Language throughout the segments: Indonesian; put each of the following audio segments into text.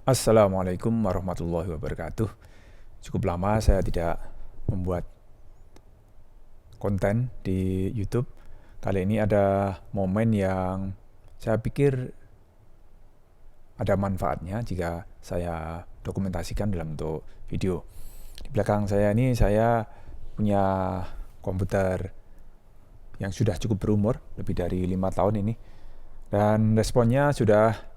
Assalamualaikum warahmatullahi wabarakatuh. Cukup lama saya tidak membuat konten di YouTube. Kali ini ada momen yang saya pikir ada manfaatnya jika saya dokumentasikan dalam bentuk video. Di belakang saya ini saya punya komputer yang sudah cukup berumur, lebih dari 5 tahun ini. Dan responnya sudah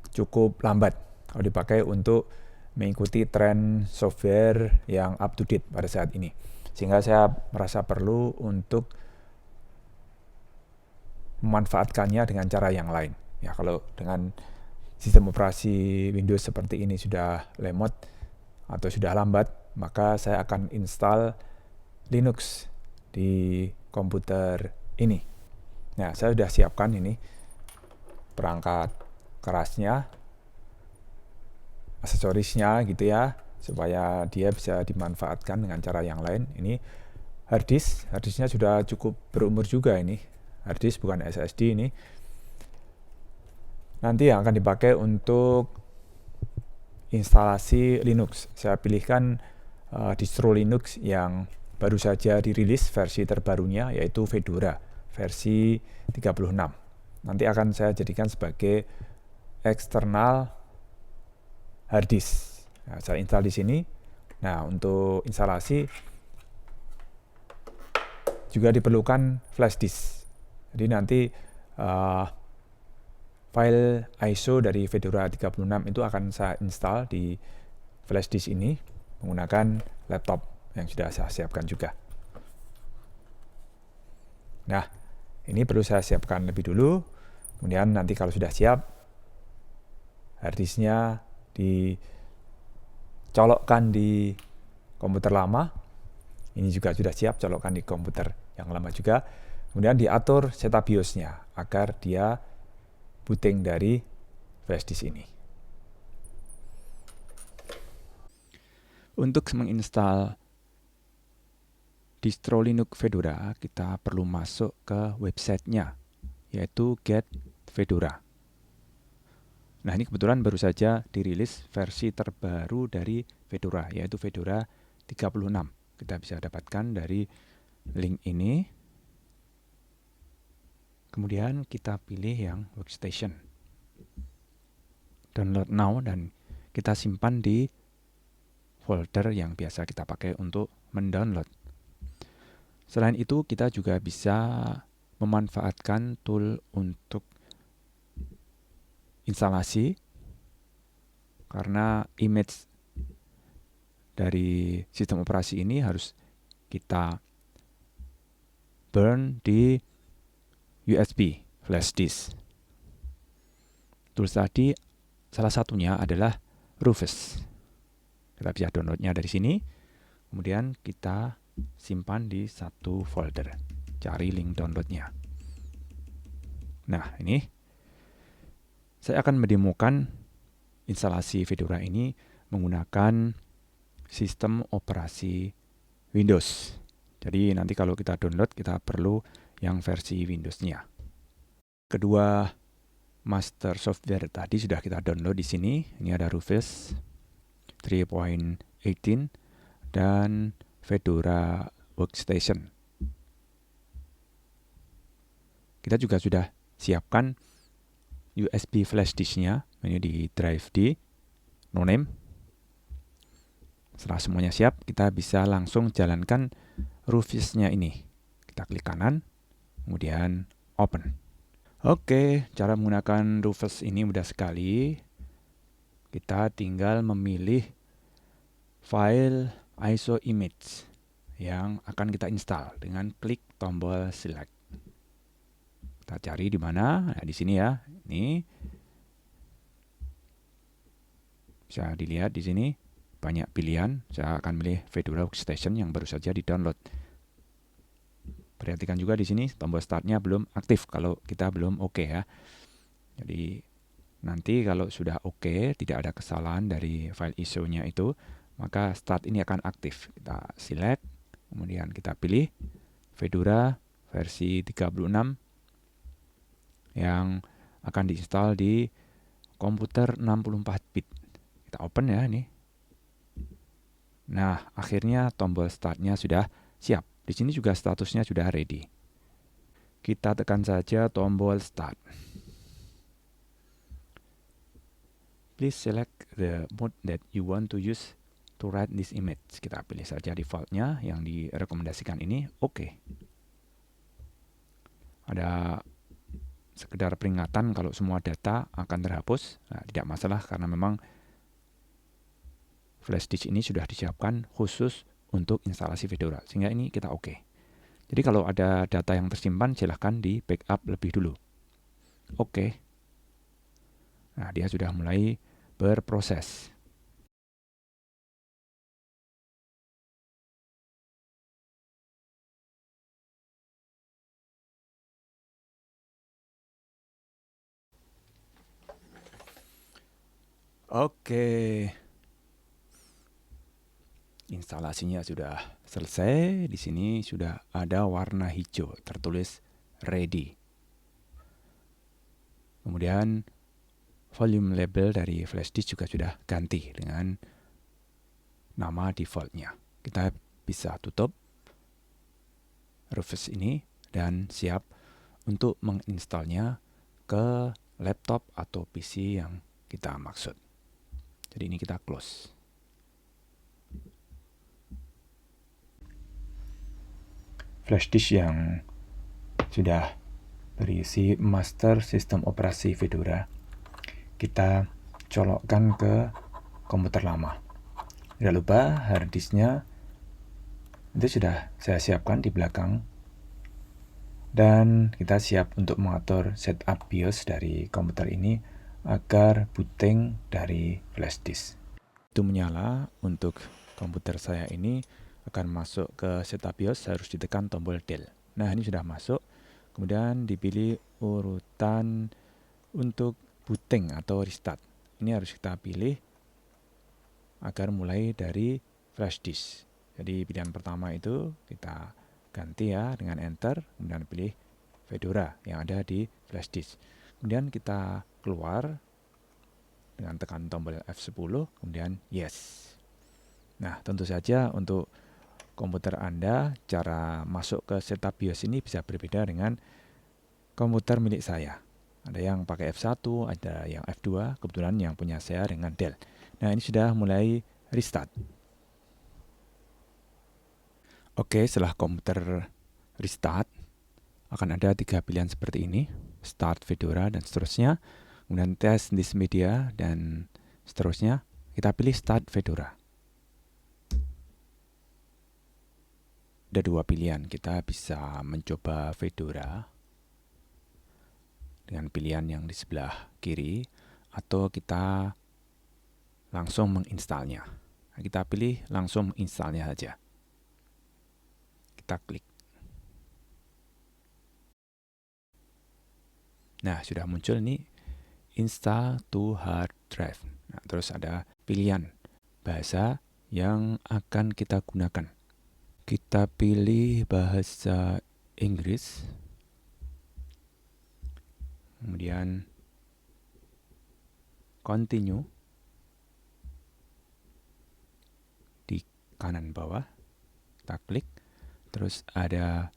cukup lambat kalau dipakai untuk mengikuti tren software yang up to date pada saat ini. Sehingga saya merasa perlu untuk memanfaatkannya dengan cara yang lain. Ya, kalau dengan sistem operasi Windows seperti ini sudah lemot atau sudah lambat, maka saya akan install Linux di komputer ini. Nah, saya sudah siapkan ini perangkat kerasnya, aksesorisnya gitu ya, supaya dia bisa dimanfaatkan dengan cara yang lain. Ini harddisknya sudah cukup berumur juga ini. Harddisk bukan SSD ini. Nanti yang akan dipakai untuk instalasi Linux. Saya pilihkan distro Linux yang baru saja dirilis versi terbarunya, yaitu Fedora versi 36. Nanti akan saya jadikan sebagai eksternal harddisk. Nah, saya install di sini. Nah, untuk instalasi juga diperlukan flash disk. Jadi nanti file ISO dari Fedora 36 itu akan saya install di flash disk ini menggunakan laptop yang sudah saya siapkan juga. Nah, ini perlu saya siapkan lebih dulu. Kemudian nanti kalau sudah siap, harddisknya dicolokkan di komputer lama. Ini juga sudah siap, colokkan di komputer yang lama juga. Kemudian diatur setup BIOS-nya agar dia booting dari flash disk ini. Untuk menginstal distro Linux Fedora, kita perlu masuk ke websitenya, yaitu Get Fedora. Nah, ini kebetulan baru saja dirilis versi terbaru dari Fedora, yaitu Fedora 36. Kita bisa dapatkan dari link ini. Kemudian kita pilih yang workstation. Download now dan kita simpan di folder yang biasa kita pakai untuk mendownload. Selain itu, kita juga bisa memanfaatkan tool untuk instalasi karena image dari sistem operasi ini harus kita burn di USB flash disk. Tools tadi salah satunya adalah Rufus. Kita bisa downloadnya dari sini. Kemudian kita simpan di satu folder. Cari link downloadnya. Nah, ini saya akan mendemokan instalasi Fedora ini menggunakan sistem operasi Windows. Jadi nanti kalau kita download, kita perlu yang versi Windows-nya. Kedua master software tadi sudah kita download di sini. Ini ada Rufus 3.18 dan Fedora Workstation. Kita juga sudah siapkan USB flash disk-nya, ini di drive di no name. Setelah semuanya siap, kita bisa langsung jalankan Rufus-nya ini. Kita klik kanan, kemudian open. Oke, cara menggunakan Rufus ini mudah sekali. Kita tinggal memilih file ISO image yang akan kita install dengan klik tombol select. Kita cari di mana? Nah, di sini ya. Ini bisa dilihat di sini banyak pilihan. Saya akan pilih Fedora Workstation yang baru saja di-download. Perhatikan juga di sini tombol startnya belum aktif kalau kita belum oke ya. Jadi nanti kalau sudah oke, tidak ada kesalahan dari file ISO-nya itu, maka start ini akan aktif. Kita select, kemudian kita pilih Fedora versi 36 yang akan diinstal di komputer 64 bit. Kita open ya ini. Nah, akhirnya tombol startnya sudah siap. Di sini juga statusnya sudah ready. Kita tekan saja tombol start. Please select the mode that you want to use to write this image. Kita pilih saja defaultnya yang direkomendasikan ini. Oke. Ada sekedar peringatan kalau semua data akan terhapus. Nah, tidak masalah karena memang flash disk ini sudah disiapkan khusus untuk instalasi Fedora. Sehingga ini kita oke. Jadi kalau ada data yang tersimpan silahkan di backup lebih dulu. Oke. Nah, dia sudah mulai berproses. Oke. Instalasinya sudah selesai. Di sini sudah ada warna hijau tertulis ready. Kemudian volume label dari flash disk juga sudah ganti dengan nama defaultnya. Kita bisa tutup Rufus ini dan siap untuk menginstalnya ke laptop atau PC yang kita maksud. Jadi ini kita close. Flash disk yang sudah berisi master sistem operasi Fedora kita colokkan ke komputer lama. Tidak lupa hard disknya itu sudah saya siapkan di belakang. Dan kita siap untuk mengatur setup BIOS dari komputer ini agar booting dari flash disk. Itu menyala. Untuk komputer saya ini akan masuk ke setup BIOS harus ditekan tombol del. Nah, ini sudah masuk. Kemudian dipilih urutan untuk booting atau restart. Ini harus kita pilih agar mulai dari flash disk. Jadi pilihan pertama itu kita ganti ya dengan enter, kemudian pilih Fedora yang ada di flash disk. Kemudian kita keluar dengan tekan tombol F10, kemudian yes. Nah, tentu saja untuk komputer Anda cara masuk ke setup BIOS ini bisa berbeda dengan komputer milik saya. Ada yang pakai F1, ada yang F2, kebetulan yang punya saya dengan Dell. Nah, ini sudah mulai restart. Oke, setelah komputer restart, akan ada 3 pilihan seperti ini. Start Fedora dan seterusnya. Kemudian test this media dan seterusnya. Kita pilih Start Fedora. Ada 2 pilihan. Kita bisa mencoba Fedora dengan pilihan yang di sebelah kiri, atau kita langsung menginstalnya. Nah, kita pilih langsung menginstalnya saja. Kita klik. Nah, sudah muncul ini install to hard drive. Nah, terus ada pilihan bahasa yang akan kita gunakan. Kita pilih bahasa Inggris. Kemudian continue di kanan bawah. Kita klik. Terus ada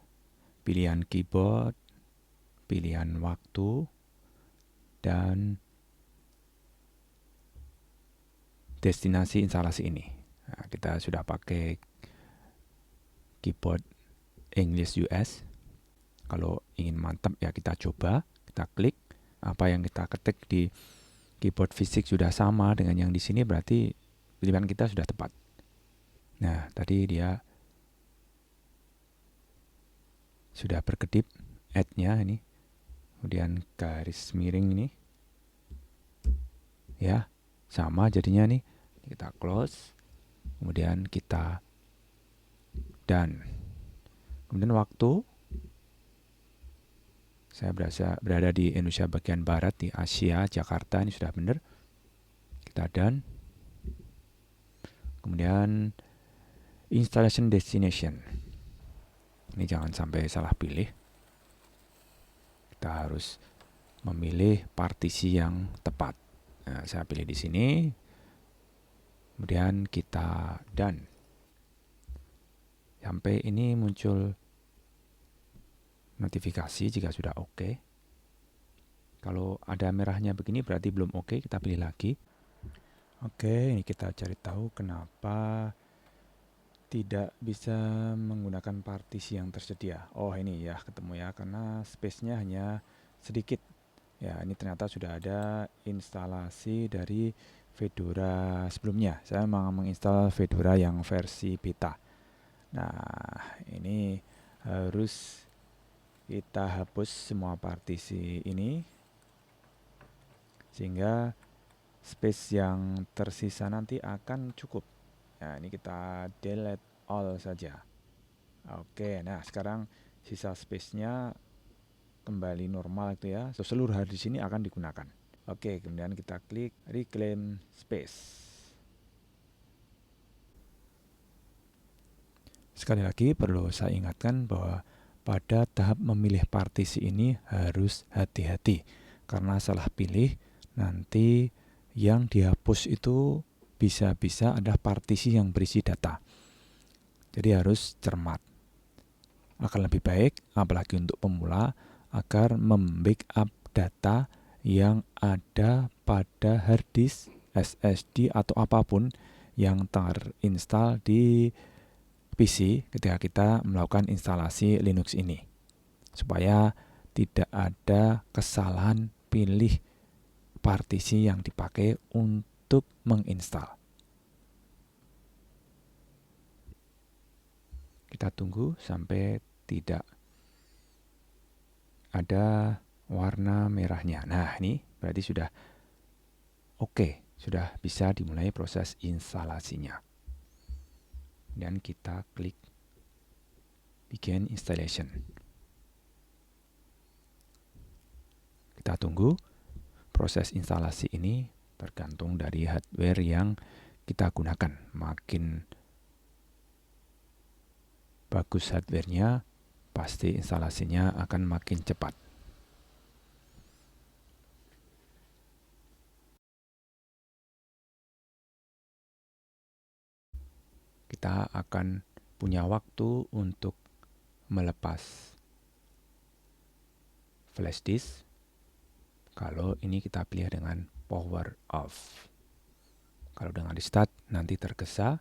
pilihan keyboard, pilihan waktu, dan destinasi instalasi ini. Nah, kita sudah pakai keyboard English US. Kalau ingin mantap ya kita coba, kita klik. Apa yang kita ketik di keyboard fisik sudah sama dengan yang di sini, berarti pilihan kita sudah tepat. Nah, tadi dia sudah berkedip add-nya ini. Kemudian garis miring ini. Ya, sama jadinya nih. Kita close. Kemudian kita done. Kemudian waktu. Saya berada di Indonesia bagian barat, di Asia, Jakarta. Ini sudah benar. Kita done. Kemudian installation destination. Ini jangan sampai salah pilih. Kita harus memilih partisi yang tepat. Nah, saya pilih di sini. Kemudian kita done. Sampai ini muncul notifikasi jika sudah oke. Kalau ada merahnya begini berarti belum oke, kita pilih lagi. Oke, ini kita cari tahu kenapa tidak bisa menggunakan partisi yang tersedia. Oh, ini ya ketemu ya, karena space-nya hanya sedikit. Ya, ini ternyata sudah ada instalasi dari Fedora sebelumnya. Saya memang menginstal Fedora yang versi beta. Nah, ini harus kita hapus semua partisi ini sehingga space yang tersisa nanti akan cukup. Nah, ini kita delete all saja. Oke, nah sekarang sisa space-nya kembali normal itu ya. So, seluruh hard disk ini akan digunakan. Oke, kemudian kita klik reclaim space. Sekali lagi perlu saya ingatkan bahwa pada tahap memilih partisi ini harus hati-hati, karena salah pilih nanti yang dihapus itu bisa-bisa ada partisi yang berisi data. Jadi harus cermat. Akan lebih baik, apalagi untuk pemula, agar membackup data yang ada pada hard disk, SSD atau apapun yang terinstall di PC ketika kita melakukan instalasi Linux ini, supaya tidak ada kesalahan pilih partisi yang dipakai untuk menginstal. Kita tunggu sampai tidak ada warna merahnya. Nah, ini berarti sudah oke, sudah bisa dimulai proses instalasinya. Dan kita klik begin installation. Kita tunggu. Proses instalasi ini tergantung dari hardware yang kita gunakan. Makin bagus hardware-nya, pasti instalasinya akan makin cepat. Kita akan punya waktu untuk melepas flash disk. Kalau ini kita pilih dengan power off. Kalau dengan restart nanti tergesa,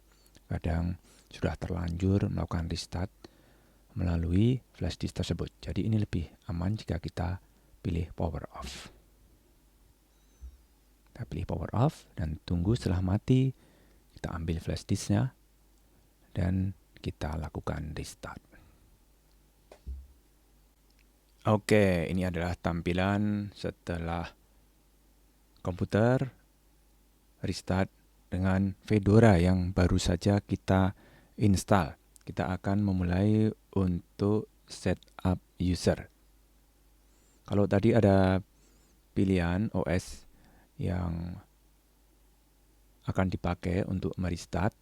kadang sudah terlanjur melakukan restart melalui flash disk tersebut. Jadi ini lebih aman jika kita pilih power off. Kita pilih power off dan tunggu setelah mati, kita ambil flash disknya dan kita lakukan restart. Oke, ini adalah tampilan setelah komputer restart dengan Fedora yang baru saja kita install. Kita akan memulai untuk setup user. Kalau tadi ada pilihan OS yang akan dipakai untuk merestart,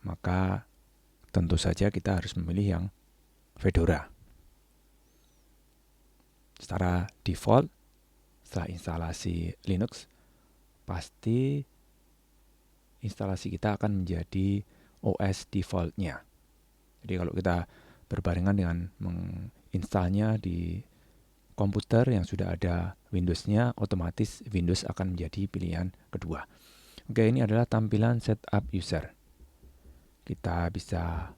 maka tentu saja kita harus memilih yang Fedora. Secara default, setelah instalasi Linux, pasti instalasi kita akan menjadi OS default-nya. Jadi kalau kita berbarengan dengan menginstalnya di komputer yang sudah ada Windows-nya, otomatis Windows akan menjadi pilihan kedua. Oke, ini adalah tampilan setup user. Kita bisa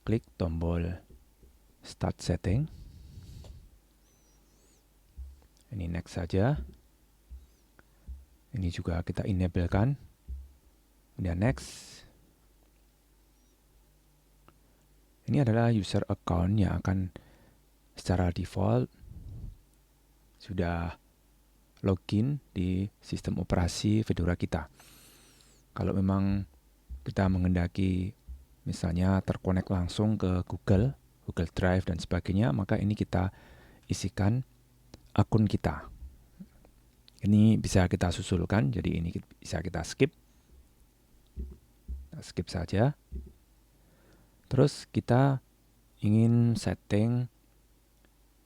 klik tombol Start Setting. Ini next saja. Ini juga kita enablekan. Kemudian next. Ini adalah user account yang akan secara default sudah login di sistem operasi Fedora kita. Kalau memang kita menghendaki misalnya terkonek langsung ke Google Drive dan sebagainya, maka ini kita isikan akun kita. Ini bisa kita susulkan, jadi ini bisa kita skip. Skip saja. Terus kita ingin setting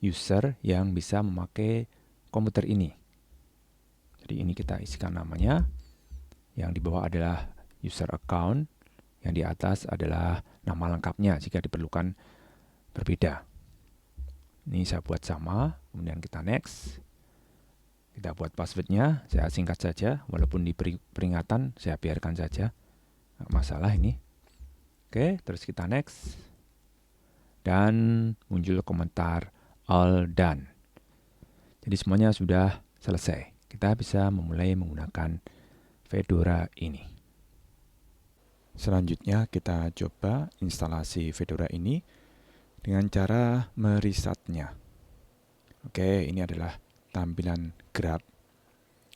user yang bisa memakai komputer ini. Jadi Seperti ini kita isikan namanya. Yang di bawah adalah user account, yang di atas adalah nama lengkapnya jika diperlukan berbeda. Ini saya buat sama, kemudian kita next. Kita buat passwordnya, saya singkat saja, walaupun diberi peringatan, saya biarkan saja. Nggak masalah ini. Oke, terus kita next. Dan muncul komentar all done. Jadi semuanya sudah selesai. Kita bisa memulai menggunakan Fedora ini. Selanjutnya kita coba instalasi Fedora ini dengan cara meresetnya. Oke, ini adalah tampilan grab.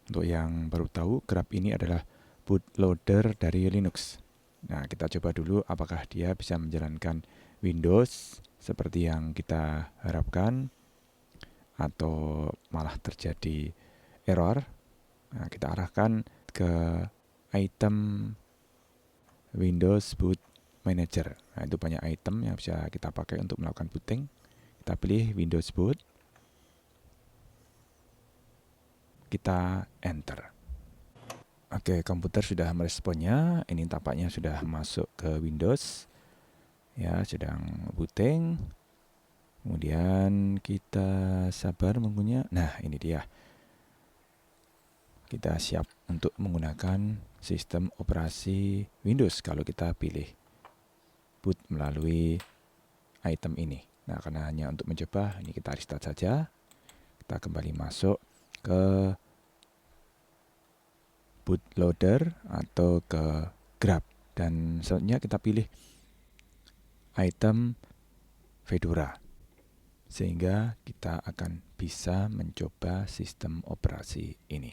Untuk yang baru tahu, grab ini adalah bootloader dari Linux. Nah, kita coba dulu apakah dia bisa menjalankan Windows seperti yang kita harapkan atau malah terjadi error. Nah, kita arahkan ke item Windows Boot Manager. Nah, itu banyak item yang bisa kita pakai untuk melakukan booting. Kita pilih Windows Boot. Kita enter. Oke, komputer sudah meresponnya. Ini tampaknya sudah masuk ke Windows. Ya, sedang booting. Kemudian kita sabar menunggunya. Nah, ini dia. Kita siap untuk menggunakan sistem operasi Windows kalau kita pilih boot melalui item ini. Nah, karena hanya untuk mencoba, ini kita restart saja. Kita kembali masuk ke bootloader atau ke grab. Dan selanjutnya kita pilih item Fedora. Sehingga kita akan bisa mencoba sistem operasi ini.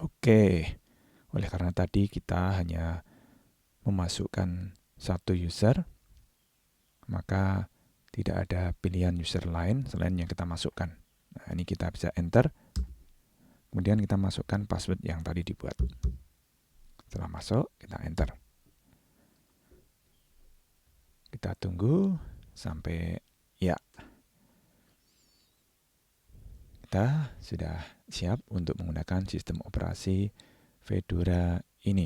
Oke, oleh karena tadi kita hanya memasukkan satu user, maka tidak ada pilihan user lain selain yang kita masukkan. Nah, ini kita bisa enter, kemudian kita masukkan password yang tadi dibuat. Setelah masuk, kita enter. Kita tunggu sampai ya. Kita sudah siap untuk menggunakan sistem operasi Fedora ini.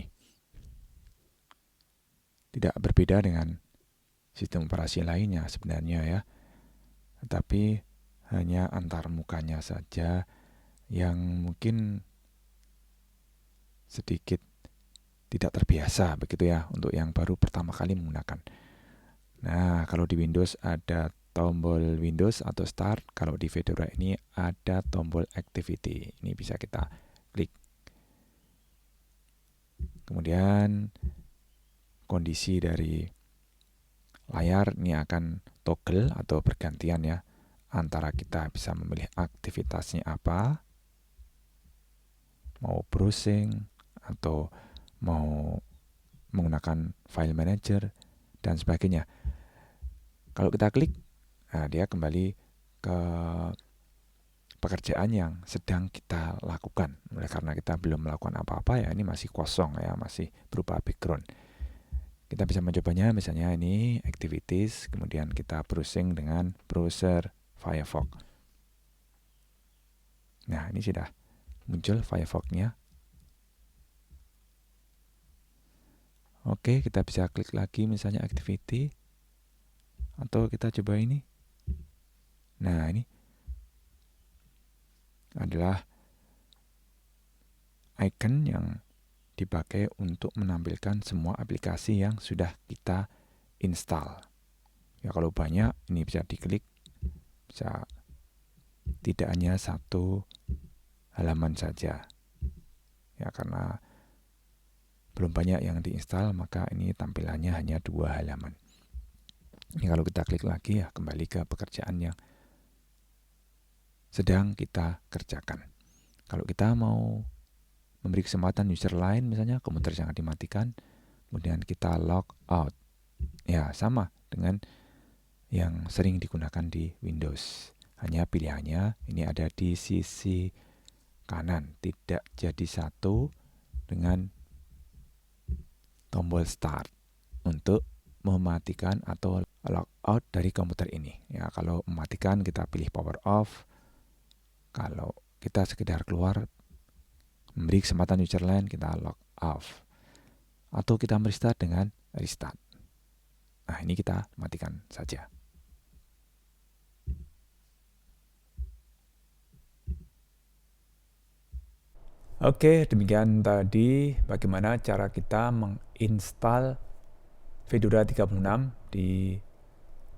Tidak berbeda dengan sistem operasi lainnya sebenarnya ya. Tetapi hanya antar mukanya saja yang mungkin sedikit tidak terbiasa begitu ya untuk yang baru pertama kali menggunakan. Nah, kalau di Windows ada tombol Windows atau Start, kalau di Fedora ini ada tombol Activity. Ini bisa kita klik. Kemudian kondisi dari layar ini akan toggle atau bergantian ya, antara kita bisa memilih aktivitasnya apa, mau browsing atau mau menggunakan file manager dan sebagainya. Kalau kita klik, nah dia kembali ke pekerjaan yang sedang kita lakukan. Oleh karena kita belum melakukan apa-apa ya, ini masih kosong ya, masih berupa background. Kita bisa mencobanya misalnya ini activities, kemudian kita browsing dengan browser Firefox. Nah, ini sudah muncul Firefox-nya. Oke, kita bisa klik lagi misalnya activity. Atau kita coba ini. Nah, ini adalah icon yang dipakai untuk menampilkan semua aplikasi yang sudah kita install. Ya, kalau banyak, ini bisa diklik. Bisa tidak hanya satu halaman saja. Ya, karena belum banyak yang diinstal, maka ini tampilannya hanya 2 halaman. Ini kalau kita klik lagi ya kembali ke pekerjaan yang sedang kita kerjakan. Kalau kita mau memberi kesempatan user lain misalnya komputer jangan dimatikan, kemudian kita log out. Ya sama dengan yang sering digunakan di Windows. Hanya pilihannya ini ada di sisi kanan, tidak jadi satu dengan tombol start untuk mematikan atau logout dari komputer ini. Ya, kalau mematikan kita pilih power off. Kalau kita sekedar keluar memberi kesempatan user lain, kita log off. Atau kita merestart dengan restart. Nah, ini kita matikan saja. Oke, demikian tadi bagaimana cara kita menginstal Fedora 36 di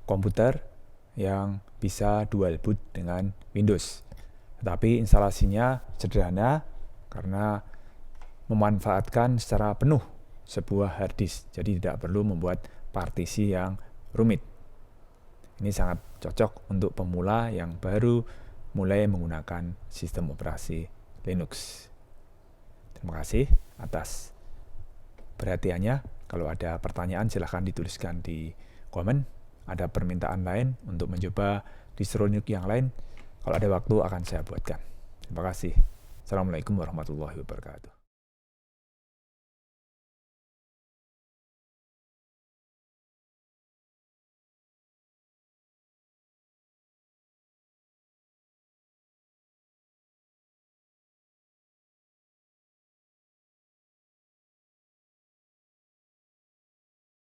komputer yang bisa dual boot dengan Windows. Tetapi instalasinya sederhana karena memanfaatkan secara penuh sebuah hard disk. Jadi tidak perlu membuat partisi yang rumit. Ini sangat cocok untuk pemula yang baru mulai menggunakan sistem operasi Linux. Terima kasih atas perhatiannya. Kalau ada pertanyaan silahkan dituliskan di komen. Ada permintaan lain untuk mencoba distro Linux yang lain, kalau ada waktu akan saya buatkan. Terima kasih. Assalamualaikum warahmatullahi wabarakatuh.